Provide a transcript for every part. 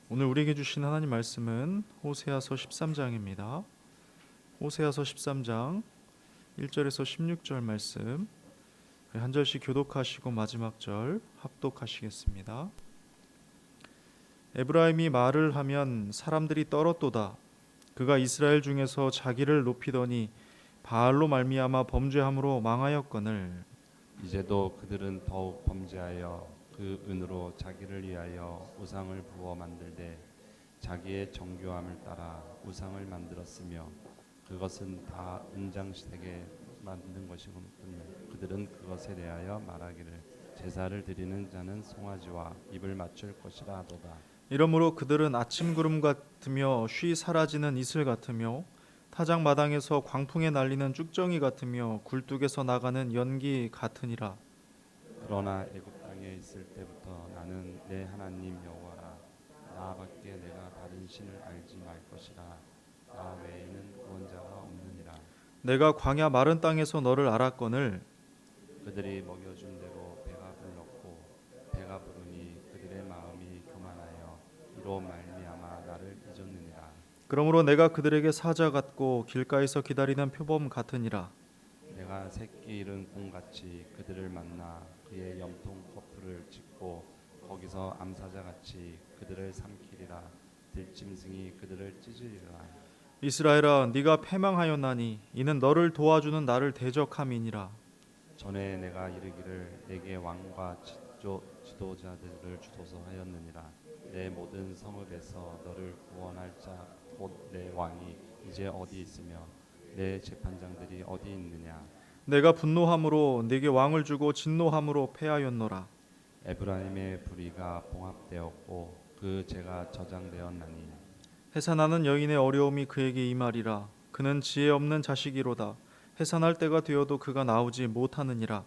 오늘 우리에게 주신 하나님 말씀은 호세아서 13장입니다. 호세아서 13장 1절에서 16절 말씀 한 절씩 교독하시고 마지막 절 합독하시겠습니다. 에브라임이 말을 하면 사람들이 떨었도다. 그가 이스라엘 중에서 자기를 높이더니 바알로 말미암아 범죄함으로 망하였거늘. 이제도 그들은 더욱 범죄하여 그 은으로 자기를 위하여 우상을 부어 만들되 자기의 정교함을 따라 우상을 만들었으며 그것은 다 은장식에 만든 것이거늘 그들은 그것에 대하여 말하기를 제사를 드리는 자는 송아지와 입을 맞출 것이라 하도다. 이러므로 그들은 아침 구름 같으며 쉬 사라지는 이슬 같으며 타작 마당에서 광풍에 날리는 쭉정이 같으며 굴뚝에서 나가는 연기 같으니라. 그러나 애굽 땅에 있을 때부터 나는 내 하나님 여호와라. 나밖에 내가 다른 신을 알지 말 것이라. 나 외에는 구원자가 없느니라. 내가 광야 마른 땅에서 너를 알았거늘. 그들이 먹여준 대로 배가 불렀고 배가 부르니 그들의 마음이 교만하여 이로 말미암아 나를 잊었느니라. 그러므로 내가 그들에게 사자 같고 길가에서 기다리는 표범 같으니라. 내가 새끼 잃은 곰같이 그들을 만나 그의 염통 커플을 짚고 거기서 암사자같이 그들을 삼키리라. 들짐승이 그들을 찢으리라. 이스라엘아, 네가 패망하였나니 이는 너를 도와주는 나를 대적함이니라. 전에 내가 이르기를 내게 왕과 지도자들을 주소서 하였느니라. 내 모든 성읍에서 너를 구원할 자 곧 내 왕이 이제 어디 있으며 내 재판장들이 어디 있느냐. 내가 분노함으로 네게 왕을 주고 진노함으로 패하였노라. 에브라임의 불의가 봉합되었고 그 죄가 저장되었나니 해산하는 여인의 어려움이 그에게 임하리라. 그는 지혜 없는 자식이로다. 해산할 때가 되어도 그가 나오지 못하느니라.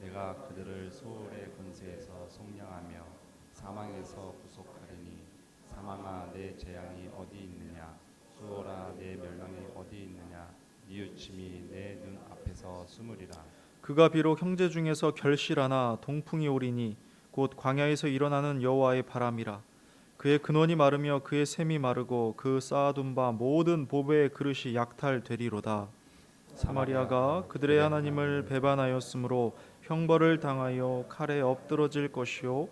내가 그들을 소울의 권세에서 속량하며 사망에서 구속하리니 사망아 내 재앙이 어디 있느냐. 수월아 내 멸망이 어디 있느냐. 뉘우침이 내 눈 앞에서 숨으리라. 그가 비록 형제 중에서 결실하나 동풍이 오리니 곧 광야에서 일어나는 여호와의 바람이라. 그의 근원이 마르며 그의 샘이 마르고 그 쌓아둔 바 모든 보배의 그릇이 약탈되리로다. 사마리아가 그들의 하나님을 배반하였으므로 형벌을 당하여 칼에 엎드러질 것이요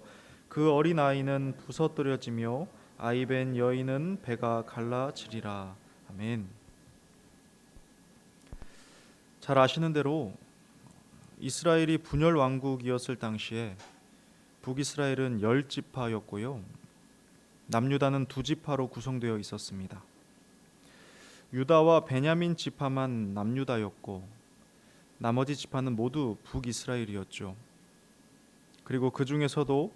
그 어린 아이는 부서뜨려지며 아이벤 여인은 배가 갈라지리라. 아멘. 잘 아시는 대로 이스라엘이 분열 왕국이었을 당시에 북이스라엘은 10지파였고요. 남유다는 2지파로 구성되어 있었습니다. 유다와 베냐민 지파만 남유다였고 나머지 지파는 모두 북이스라엘이었죠. 그리고 그 중에서도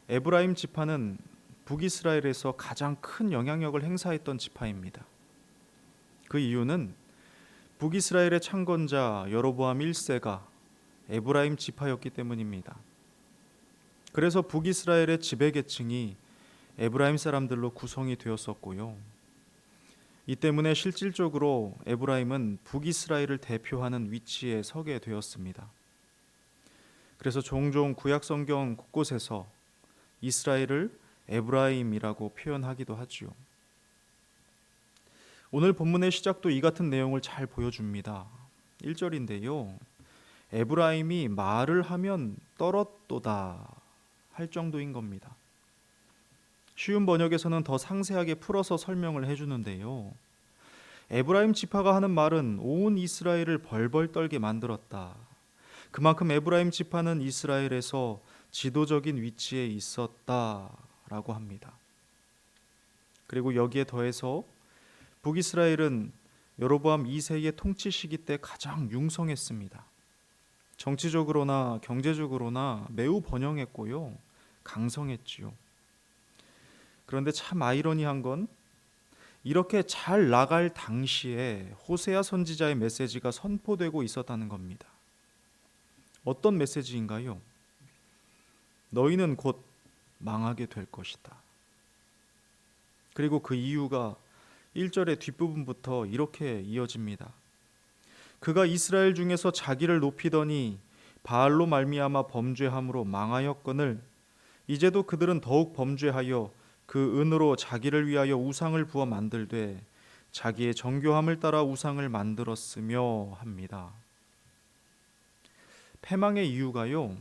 에브라임 지파는 북이스라엘에서 가장 큰 영향력을 행사했던 지파입니다. 그 이유는 북이스라엘의 창건자 여로보암 1세가 에브라임 지파였기 때문입니다. 그래서 북이스라엘의 지배계층이 에브라임 사람들로 구성이 되었었고요. 이 때문에 실질적으로 에브라임은 북이스라엘을 대표하는 위치에 서게 되었습니다. 그래서 종종 구약 성경 곳곳에서 이스라엘을 에브라임이라고 표현하기도 하지요. 오늘 본문의 시작도 이 같은 내용을 잘 보여줍니다. 1절인데요. 에브라임이 말을 하면 떨었도다 할 정도인 겁니다. 쉬운 번역에서는 더 상세하게 풀어서 설명을 해주는데요. 에브라임 지파가 하는 말은 온 이스라엘을 벌벌 떨게 만들었다. 그만큼 에브라임 지파는 이스라엘에서 지도적인 위치에 있었다라고 합니다. 그리고 여기에 더해서 북이스라엘은 여로보암 2세의 통치 시기 때 가장 융성했습니다. 정치적으로나 경제적으로나 매우 번영했고요. 강성했지요. 그런데 참 아이러니한 건 이렇게 잘 나갈 당시에 호세아 선지자의 메시지가 선포되고 있었다는 겁니다. 어떤 메시지인가요? 너희는 곧 망하게 될 것이다. 그리고 그 이유가 1절의 뒷부분부터 이렇게 이어집니다. 그가 이스라엘 중에서 자기를 높이더니 바알로 말미암아 범죄함으로 망하였거늘 이제도 그들은 더욱 범죄하여 그 은으로 자기를 위하여 우상을 부어 만들되 자기의 정교함을 따라 우상을 만들었으며 합니다. 패망의 이유가요,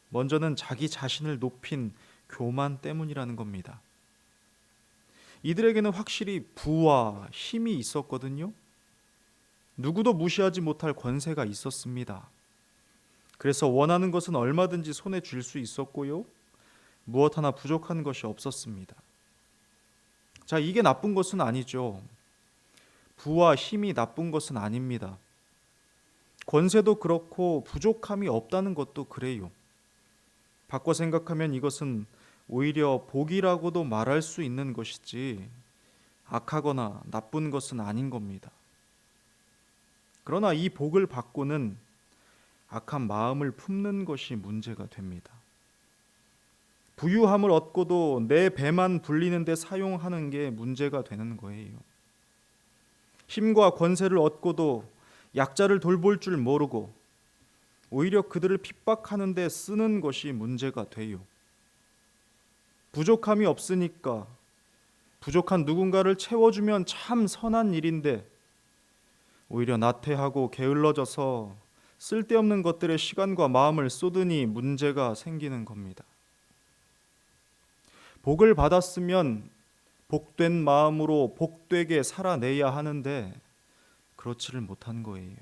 먼저는 자기 자신을 높인 교만 때문이라는 겁니다. 이들에게는 확실히 부와 힘이 있었거든요. 누구도 무시하지 못할 권세가 있었습니다. 그래서 원하는 것은 얼마든지 손에 쥘 수 있었고요, 무엇 하나 부족한 것이 없었습니다. 자, 이게 나쁜 것은 아니죠. 부와 힘이 나쁜 것은 아닙니다. 권세도 그렇고 부족함이 없다는 것도 그래요. 바꿔 생각하면 이것은 오히려 복이라고도 말할 수 있는 것이지 악하거나 나쁜 것은 아닌 겁니다. 그러나 이 복을 받고는 악한 마음을 품는 것이 문제가 됩니다. 부유함을 얻고도 내 배만 불리는 데 사용하는 게 문제가 되는 거예요. 힘과 권세를 얻고도 약자를 돌볼 줄 모르고 오히려 그들을 핍박하는 데 쓰는 것이 문제가 돼요. 부족함이 없으니까 부족한 누군가를 채워주면 참 선한 일인데 오히려 나태하고 게을러져서 쓸데없는 것들에 시간과 마음을 쏟으니 문제가 생기는 겁니다. 복을 받았으면 복된 마음으로 복되게 살아내야 하는데 그렇지를 못한 거예요.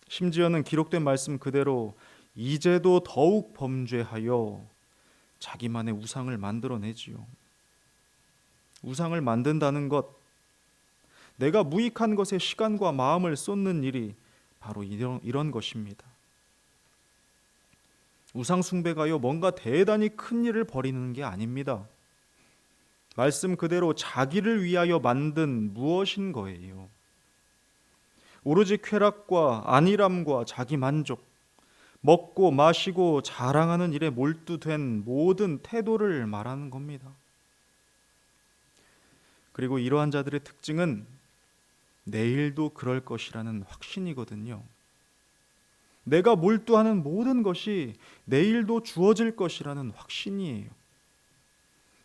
심지어는 기록된 말씀 그대로 이제도 더욱 범죄하여 자기만의 우상을 만들어내지요. 우상을 만든다는 것, 내가 무익한 것에 시간과 마음을 쏟는 일이 바로 이런 것입니다. 우상 숭배가요, 뭔가 대단히 큰 일을 벌이는 게 아닙니다. 말씀 그대로 자기를 위하여 만든 무엇인 거예요. 오로지 쾌락과 안일함과 자기 만족, 먹고 마시고 자랑하는 일에 몰두된 모든 태도를 말하는 겁니다. 그리고 이러한 자들의 특징은 내일도 그럴 것이라는 확신이거든요. 내가 몰두하는 모든 것이 내일도 주어질 것이라는 확신이에요.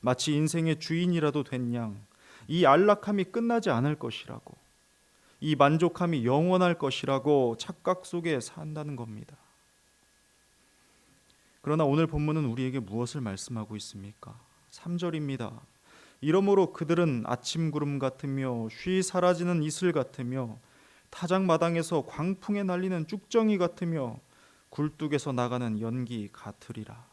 마치 인생의 주인이라도 된 양, 이 안락함이 끝나지 않을 것이라고, 이 만족함이 영원할 것이라고 착각 속에 산다는 겁니다. 그러나 오늘 본문은 우리에게 무엇을 말씀하고 있습니까? 3절입니다. 이러므로 그들은 아침 구름 같으며 쉬 사라지는 이슬 같으며 타작마당에서 광풍에 날리는 쭉정이 같으며 굴뚝에서 나가는 연기 같으리라.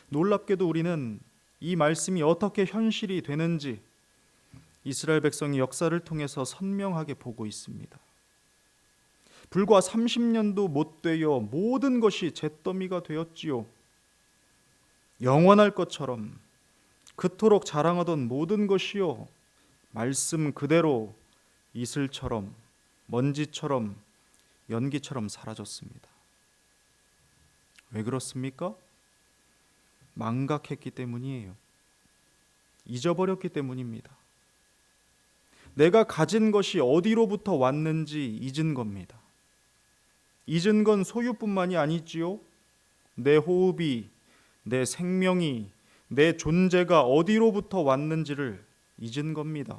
놀랍게도 우리는 이 말씀이 어떻게 현실이 되는지 이스라엘 백성의 역사를 통해서 선명하게 보고 있습니다. 불과 30년도 못 되어 모든 것이 잿더미가 되었지요. 영원할 것처럼 그토록 자랑하던 모든 것이요, 말씀 그대로 이슬처럼 먼지처럼 연기처럼 사라졌습니다. 왜 그렇습니까? 망각했기 때문이에요. 잊어버렸기 때문입니다. 내가 가진 것이 어디로부터 왔는지 잊은 겁니다. 잊은 건 소유뿐만이 아니지요. 내 호흡이, 내 생명이, 내 존재가 어디로부터 왔는지를 잊은 겁니다.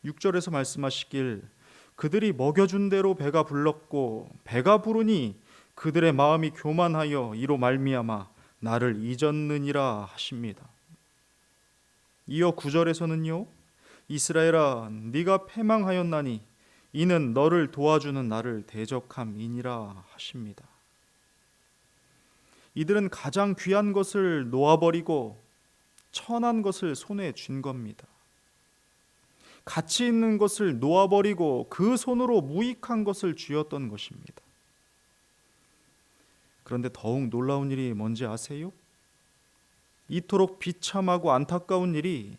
6절에서 말씀하시길 그들이 먹여준 대로 배가 불렀고 배가 부르니 그들의 마음이 교만하여 이로 말미암아 나를 잊었느니라 하십니다. 이어 9절에서는요, 이스라엘아 네가 패망하였나니 이는 너를 도와주는 나를 대적함이니라 하십니다. 이들은 가장 귀한 것을 놓아버리고 천한 것을 손에 쥔 겁니다. 가치 있는 것을 놓아버리고 그 손으로 무익한 것을 쥐었던 것입니다. 그런데 더욱 놀라운 일이 뭔지 아세요? 이토록 비참하고 안타까운 일이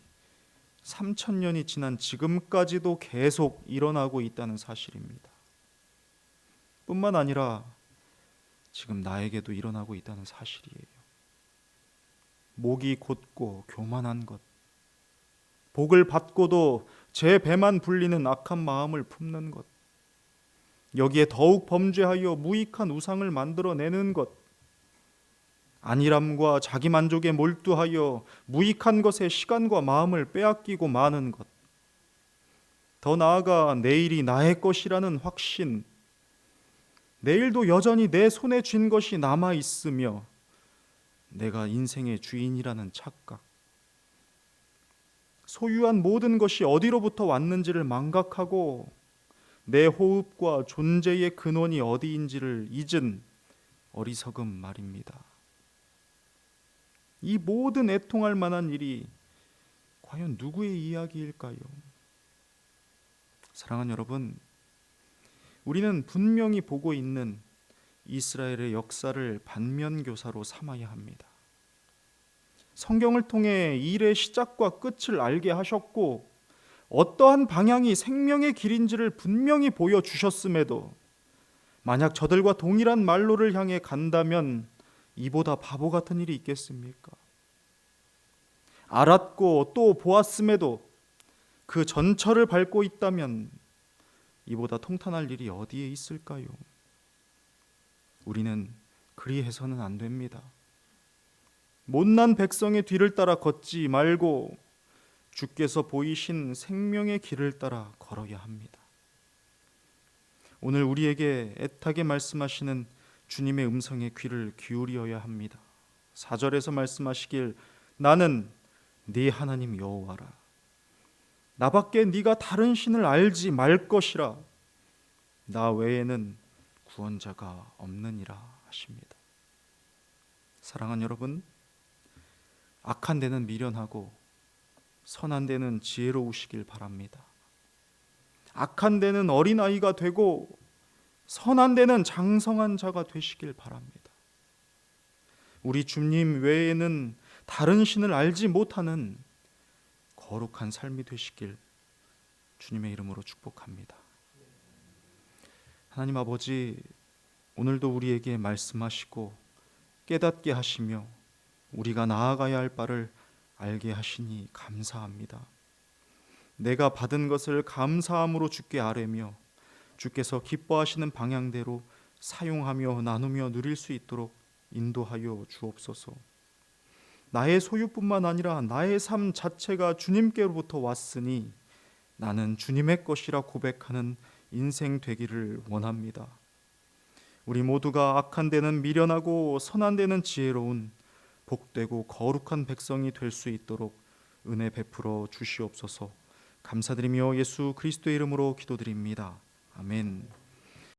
3000년이 지난 지금까지도 계속 일어나고 있다는 사실입니다. 뿐만 아니라 지금 나에게도 일어나고 있다는 사실이에요. 목이 곧고 교만한 것, 복을 받고도 제 배만 불리는 악한 마음을 품는 것, 여기에 더욱 범죄하여 무익한 우상을 만들어내는 것, 안일함과 자기 만족에 몰두하여 무익한 것에 시간과 마음을 빼앗기고 마는 것, 더 나아가 내일이 나의 것이라는 확신, 내일도 여전히 내 손에 쥔 것이 남아 있으며 내가 인생의 주인이라는 착각, 소유한 모든 것이 어디로부터 왔는지를 망각하고 내 호흡과 존재의 근원이 어디인지를 잊은 어리석음 말입니다. 이 모든 애통할 만한 일이 과연 누구의 이야기일까요? 사랑하는 여러분, 우리는 분명히 보고 있는 이스라엘의 역사를 반면교사로 삼아야 합니다. 성경을 통해 일의 시작과 끝을 알게 하셨고 어떠한 방향이 생명의 길인지를 분명히 보여주셨음에도 만약 저들과 동일한 말로를 향해 간다면 이보다 바보 같은 일이 있겠습니까? 알았고 또 보았음에도 그 전철을 밟고 있다면 이보다 통탄할 일이 어디에 있을까요? 우리는 그리해서는 안 됩니다. 못난 백성의 뒤를 따라 걷지 말고 주께서 보이신 생명의 길을 따라 걸어야 합니다. 오늘 우리에게 애타게 말씀하시는 주님의 음성에 귀를 기울여야 합니다. 4절에서 말씀하시길 나는 네 하나님 여호와라. 나밖에 네가 다른 신을 알지 말 것이라. 나 외에는 구원자가 없느니라 하십니다. 사랑하는 여러분, 악한 데는 미련하고 선한 데는 지혜로우시길 바랍니다. 악한 데는 어린아이가 되고 선한 데는 장성한 자가 되시길 바랍니다. 우리 주님 외에는 다른 신을 알지 못하는 거룩한 삶이 되시길 주님의 이름으로 축복합니다. 하나님 아버지, 오늘도 우리에게 말씀하시고 깨닫게 하시며 우리가 나아가야 할 바를 알게 하시니 감사합니다. 내가 받은 것을 감사함으로 주께 아뢰며 주께서 기뻐하시는 방향대로 사용하며 나누며 누릴 수 있도록 인도하여 주옵소서. 나의 소유뿐만 아니라 나의 삶 자체가 주님께로부터 왔으니 나는 주님의 것이라 고백하는 인생 되기를 원합니다. 우리 모두가 악한 데는 미련하고 선한 데는 지혜로운 복되고 거룩한 백성이 될 수 있도록 은혜 베풀어 주시옵소서. 감사드리며 예수 그리스도의 이름으로 기도드립니다. 아멘.